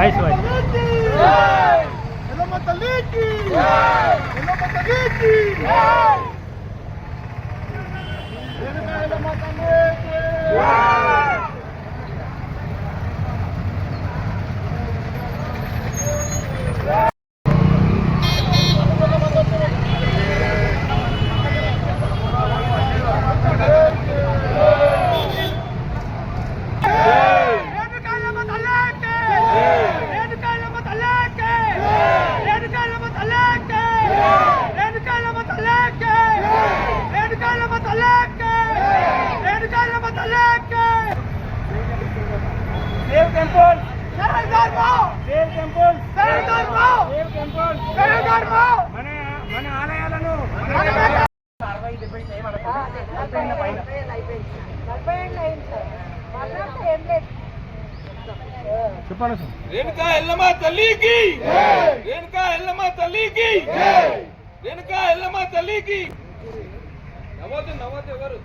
Voice voice Save temple! Save Dharma! Save temple! Save Dharma! Save temple! Save Dharma! మన ఆలయాలను చెప్పండి sir. Renuka Yellamma తల్లికి, రేణుకా ఎల్లమ్మ తల్లికి, రేణుకా ఎల్లమ్మ తల్లికి. నవ్వద్దు నవ్వద్దు ఎవరు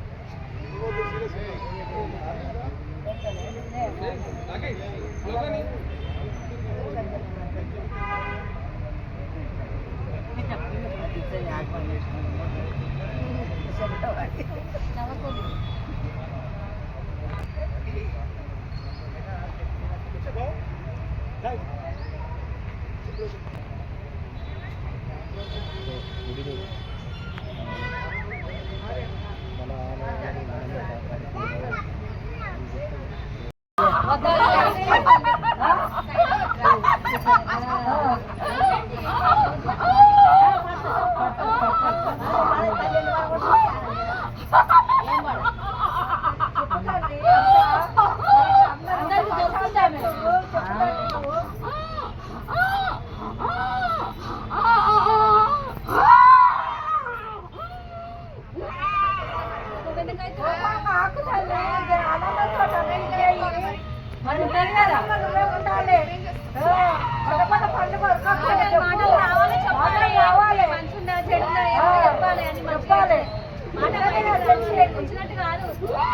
వచ్చినట్టు కాదు,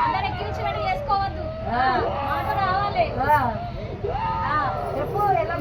అందరు ఎక్కించినట్టు చేసుకోవద్దు. మాట రావాలి. చెప్పు ఎలా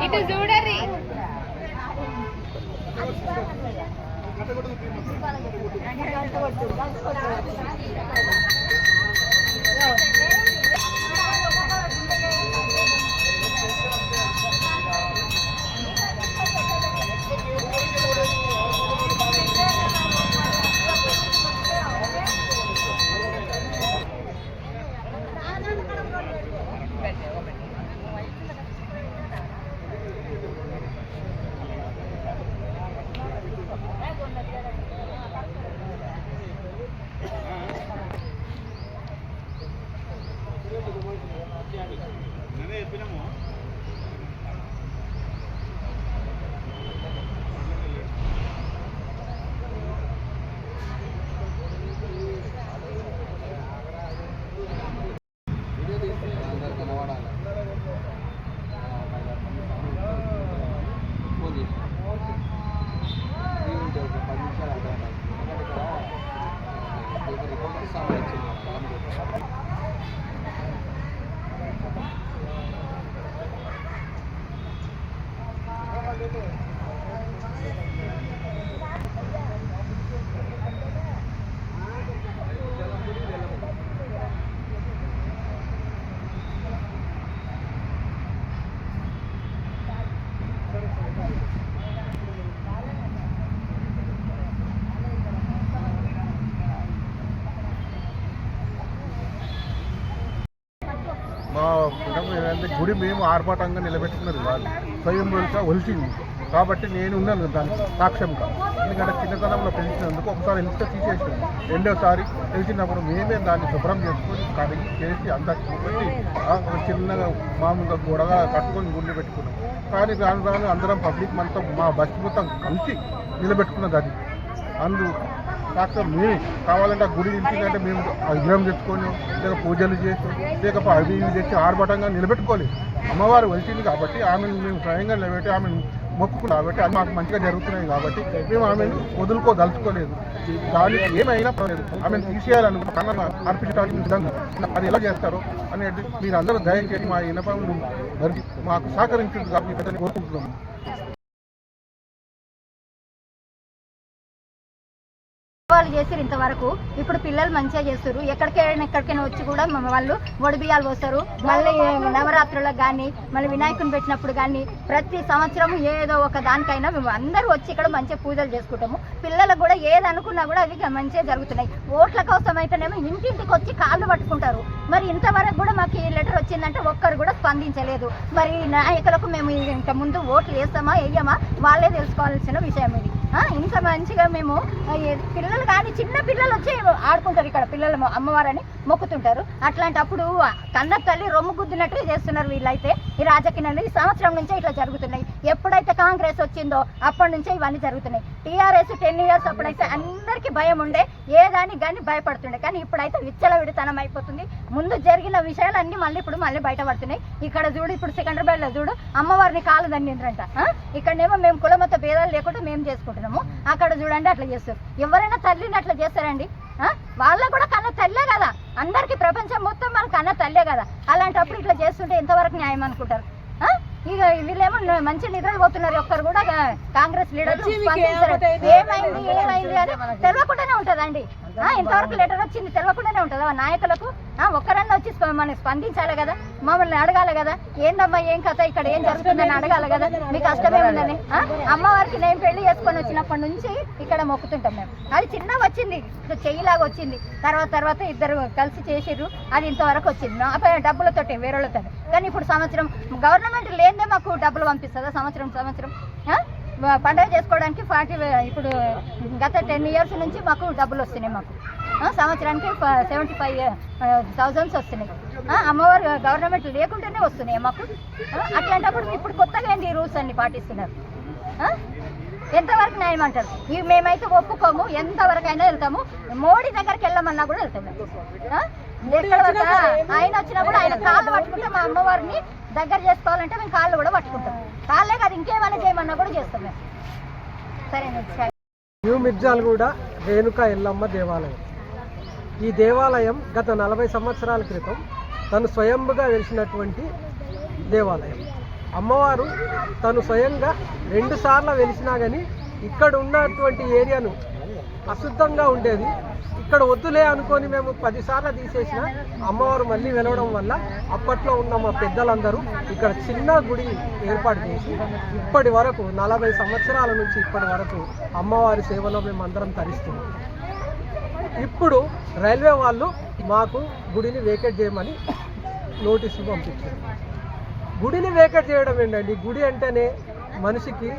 ఇటు చూడరి. మా కుటుంబం ఏంటంటే గుడి మేము ఆర్భాటంగా నిలబెట్టుకున్నది వాళ్ళు స్వయం ఒలిచింది కాబట్టి నేను ఉన్నాను దానికి సాక్ష్యంగా. ఎందుకంటే చిన్నతనంలో పెంచినందుకు ఒకసారి వెళ్తే తీసేసాను, రెండోసారి తెలిసినప్పుడు మేమే దాన్ని శుభ్రం చేసుకొని కడిగి చేసి అంతా పెట్టి చిన్నగా మామూలుగా గోడగా కట్టుకొని గుడిని పెట్టుకున్నాం. కానీ రాను రాను అందరం పబ్లిక్ మొత్తం మా బస్సు మొత్తం కలిసి నిలబెట్టుకున్నది అది. సాక్షాత్ మేమే కావాలంటే ఆ గుడి ఇంటికంటే మేము విగ్రహం తెచ్చుకొని లేక పూజలు చేసి లేకపోతే అవి ఇవి తెచ్చి ఆర్భటంగా నిలబెట్టుకోలేదు. అమ్మవారు వచ్చింది కాబట్టి ఆమెను మేము స్వయంగా నిలబెట్టి ఆమెను మొక్కుకున్నాం కాబట్టి అది మాకు మంచిగా జరుగుతున్నాయి కాబట్టి మేము ఆమెను వదులుకోదలుచుకోలేదు. దానికి ఏమైనా పర్లేదు, ఆమెను తీసేయాలనుకుంటున్నాను అర్పించడానికి విధంగా అది ఎలా చేస్తారో అనేది మీరు అందరూ దయచేసి మా విన్నపం మాకు సహకరించింది కాబట్టి కోరుకుంటున్నాము. వాళ్ళు చేసారు ఇంతవరకు. ఇప్పుడు పిల్లలు మంచిగా చేస్తారు. ఎక్కడికైనా వచ్చి కూడా వాళ్ళు ఒడిబియ్యాలు పోస్తారు. మళ్ళీ నవరాత్రులకు కానీ మళ్ళీ వినాయకుని పెట్టినప్పుడు కానీ ప్రతి సంవత్సరం ఏదో ఒక దానికైనా మేము అందరూ వచ్చి ఇక్కడ మంచిగా పూజలు చేసుకుంటాము. పిల్లలకు కూడా ఏది అనుకున్నా కూడా అవి మంచిగా జరుగుతున్నాయి. ఓట్ల కోసం అయితేనేమో ఇంటింటికి వచ్చి కాళ్ళు పట్టుకుంటారు. మరి ఇంతవరకు కూడా మాకు ఈ లెటర్ వచ్చిందంటే ఒక్కరు కూడా స్పందించలేదు. మరి నాయకులకు మేము ఇంత ముందు ఓట్లు వేస్తామా వేయమా వాళ్ళే తెలుసుకోవాల్సిన విషయం ఇది. ఇంత మంచిగా మేము పిల్లలు కానీ చిన్న పిల్లలు వచ్చి ఆడుకుంటారు ఇక్కడ. పిల్లలు అమ్మవారని మొక్కుతుంటారు. అట్లాంటప్పుడు కన్న తల్లి రొమ్ము గుద్దినట్టు చేస్తున్నారు వీళ్ళైతే. ఈ రాజకీయాలు ఈ సంవత్సరం నుంచే ఇట్లా జరుగుతున్నాయి. ఎప్పుడైతే కాంగ్రెస్ వచ్చిందో అప్పటి నుంచే ఇవన్నీ జరుగుతున్నాయి. టీఆర్ఎస్ 10 years అప్పుడైతే అందరికీ భయం ఉండే, ఏ దానికి కానీ భయపడుతుండే. కానీ ఇప్పుడైతే విచ్చలవిడితనం అయిపోతుంది. ముందు జరిగిన విషయాలన్నీ మళ్ళీ బయటపడుతున్నాయి. ఇక్కడ చూడు, ఇప్పుడు సికింద్రాబాద్లో చూడు అమ్మవారిని కాలు దండిండ్రంట. ఇక్కడనేమో మేము కులమత భేదాలు లేకుండా మేము చేసుకుంటున్నాము. అక్కడ చూడండి అట్లా చేస్తారు. ఎవరైనా తల్లిని అట్లా చేస్తారండి? వాళ్ళకు కూడా కన్న తల్లే కదా, అందరికీ ప్రపంచం మొత్తం మన కన్న తల్లే కదా. అలాంటప్పుడు ఇట్లా చేస్తుంటే ఎంతవరకు న్యాయం అనుకుంటారు? ఇక వీళ్ళేమో మంచి నిద్రలు పోతున్నారు. ఒక్కరు కూడా కాంగ్రెస్ లీడర్లు ఏమైంది అని తెలియకుండానే ఉంటుందండి. ఇంతవరకు లెటర్ వచ్చింది తెలియకుండానే ఉంటుందా నాయకులకు? ఒక్కరన్నా వచ్చి మనకి స్పందించాలి కదా, మమ్మల్ని అడగాలి కదా, ఏందమ్మా ఏం కథ ఇక్కడ ఏం జరుగుతుందని అడగాలి కదా. మీకు కష్టమే ఉందని అమ్మవారికి నేను పెళ్లి చేసుకొని వచ్చినప్పటి నుంచి ఇక్కడ మొక్కుతుంటాం మేము. అది చిన్న వచ్చింది, చెయ్యిలాగా వచ్చింది. తర్వాత ఇద్దరు కలిసి చేసిర్రు, అది ఇంతవరకు వచ్చింది డబ్బులతోటి వేరేళ్ళతో. కానీ ఇప్పుడు సంవత్సరం గవర్నమెంట్ లేదే మాకు డబ్బులు పంపిస్తుందా? సంవత్సరం పండుగ చేసుకోవడానికి ఇప్పుడు గత 10 years నుంచి మాకు డబ్బులు వస్తున్నాయి. మాకు సంవత్సరానికి 75,000 వస్తున్నాయి. అమ్మవారు గవర్నమెంట్ లేకుండానే వస్తున్నాయి మాకు. అట్లాంటప్పుడు ఇప్పుడు కొత్తగా ఏంటి రూల్స్ అన్ని పాటిస్తున్నారు? ఎంతవరకు న్యాయం అంటారు? ఇవి మేమైతే ఒప్పుకోము. ఎంతవరకైనా వెళ్తాము. మోడీ దగ్గరికి వెళ్ళమన్నా కూడా వెళ్తాము. ఆయన వచ్చినా కూడా ఆయన కాళ్ళు పట్టుకుంటే మా అమ్మవారిని దగ్గర చేసుకోవాలంటే మేము కాళ్ళు కూడా పట్టుకుంటాం. కాళ్ళే కాదు ఇంకేమైనా చేయమన్నా కూడా చేస్తాం మేము. సరేనండి. న్యూ మిర్జాలగూడ రేణుకా ఎల్లమ్మ దేవాలయం. ఈ దేవాలయం గత 40 సంవత్సరాల క్రితం తను స్వయంగా వెలిసినటువంటి దేవాలయం. అమ్మవారు తను స్వయంగా 2 సార్లు వెలిసినా కానీ ఇక్కడ ఉన్నటువంటి ఏరియాను అశుద్ధంగా ఉండేది. ఇక్కడ వద్దులే అనుకొని మేము 10 సార్లు తీసేసిన అమ్మవారు మళ్ళీ వెలవడం వల్ల అప్పట్లో ఉన్న మా పెద్దలందరూ ఇక్కడ చిన్న గుడి ఏర్పాటు చేసి ఇప్పటి వరకు 40 సంవత్సరాల నుంచి ఇప్పటి వరకు అమ్మవారి సేవలో మేము అందరం తరిస్తున్నాం. ఇప్పుడు రైల్వే వాళ్ళు మాకు గుడిని వేకేట్ చేయమని నోటీసులు పంపించారు. గుడిని వేకేట్ చేయడం ఏంటండి? గుడి అంటేనే మనిషికి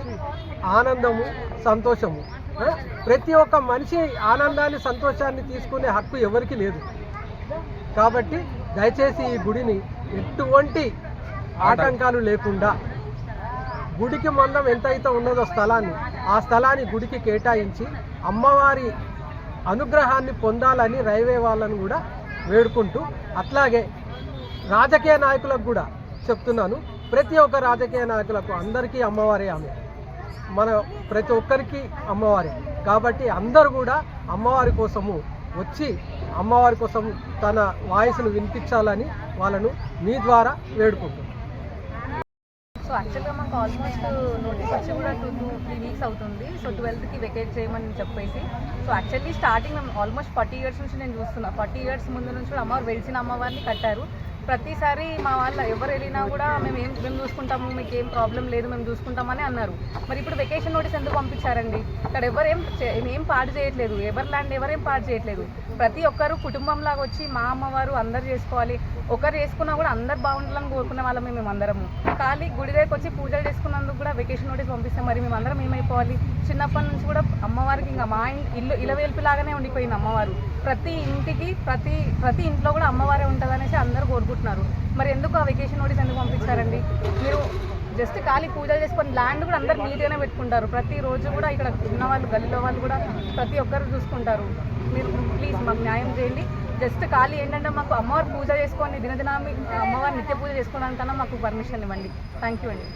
ఆనందము, సంతోషము. ప్రతి ఒక్క మనిషి ఆనందాన్ని, సంతోషాన్ని తీసుకునే హక్కు ఎవరికి లేదు. కాబట్టి దయచేసి ఈ గుడిని ఎటువంటి ఆటంకాలు లేకుండా గుడికి మందం ఎంతైతే ఉన్నదో ఆ స్థలాన్ని గుడికి కేటాయించి అమ్మవారి అనుగ్రహాన్ని పొందాలని రైల్వే వాళ్ళను కూడా వేడుకుంటూ, అట్లాగే రాజకీయ నాయకులకు కూడా చెప్తున్నాను. ప్రతి ఒక్క రాజకీయ నాయకులకు అందరికీ అమ్మవారే ఆమె, మన ప్రతి ఒక్కరికి అమ్మవారి. కాబట్టి అందరూ కూడా అమ్మవారి కోసము వచ్చి అమ్మవారి కోసం తన వాయిస్ను వినిపించాలని వాళ్ళను మీ ద్వారా వేడుకుంటున్నాను. సో యాక్చువల్గా మాకు ఆల్మోస్ట్ నోటీస్ వచ్చి కూడా 2-3 weeks అవుతుంది. సో 12కి వెకేట్ చేయమని చెప్పేసి. సో యాక్చువల్లీ స్టార్టింగ్ మేము ఆల్మోస్ట్ 40 years నుంచి నేను చూస్తున్నా. 40 years ముందు నుంచి కూడా అమ్మవారు వెలిసిన అమ్మవారిని కట్టారు. ప్రతిసారి మా వాళ్ళు ఎవరు వెళ్ళినా కూడా మేము చూసుకుంటాము, మీకు ఏం ప్రాబ్లం లేదు, మేము చూసుకుంటామని అన్నారు. మరి ఇప్పుడు వెకేషన్ నోటీస్ ఎందుకు పంపించారండి? ఇక్కడ ఏం పాడు చేయట్లేదు, ఎవరి ల్యాండ్ ఎవరేం పాడు చేయట్లేదు. ప్రతి ఒక్కరు కుటుంబంలాగా వచ్చి మా అమ్మవారు అందరు చేసుకోవాలి, ఒకరు చేసుకున్నా కూడా అందరు బాగుండాలని కోరుకునే వాళ్ళమే మేము అందరము. ఖాళీ గుడి దగ్గరికి వచ్చి పూజలు చేసుకున్నందుకు కూడా వెకేషన్ నోటీస్ పంపిస్తే మరి మేము అందరం ఏమైపోవాలి? చిన్నప్పటి నుంచి కూడా అమ్మవారికి ఇంకా మా ఇల్లు ఇలవేల్పులాగానే ఉండిపోయింది అమ్మవారు. ప్రతి ఇంటికి ప్రతి ఇంట్లో కూడా అమ్మవారే ఉంటుందనేసి అందరూ కోరుకుంటున్నారు. మరి ఎందుకు ఆ వెకేషన్ నోటీస్ ఎందుకు పంపించారండి? మీరు జస్ట్ ఖాళీ పూజలు చేసుకొని ల్యాండ్ కూడా అందరు నీట్గానే పెట్టుకుంటారు. ప్రతిరోజు కూడా ఇక్కడ ఉన్న వాళ్ళు గల్లీలో వాళ్ళు కూడా ప్రతి ఒక్కరు చూసుకుంటారు. మీరు ప్లీజ్ మాకు న్యాయం చేయండి. జస్ట్ ఖాళీ ఏంటంటే మాకు అమ్మవారు పూజ చేసుకొని దినదినామి అమ్మవారు నిత్య పూజ చేసుకోవడానికన్నా మాకు పర్మిషన్ ఇవ్వండి. థ్యాంక్ యూ అండి.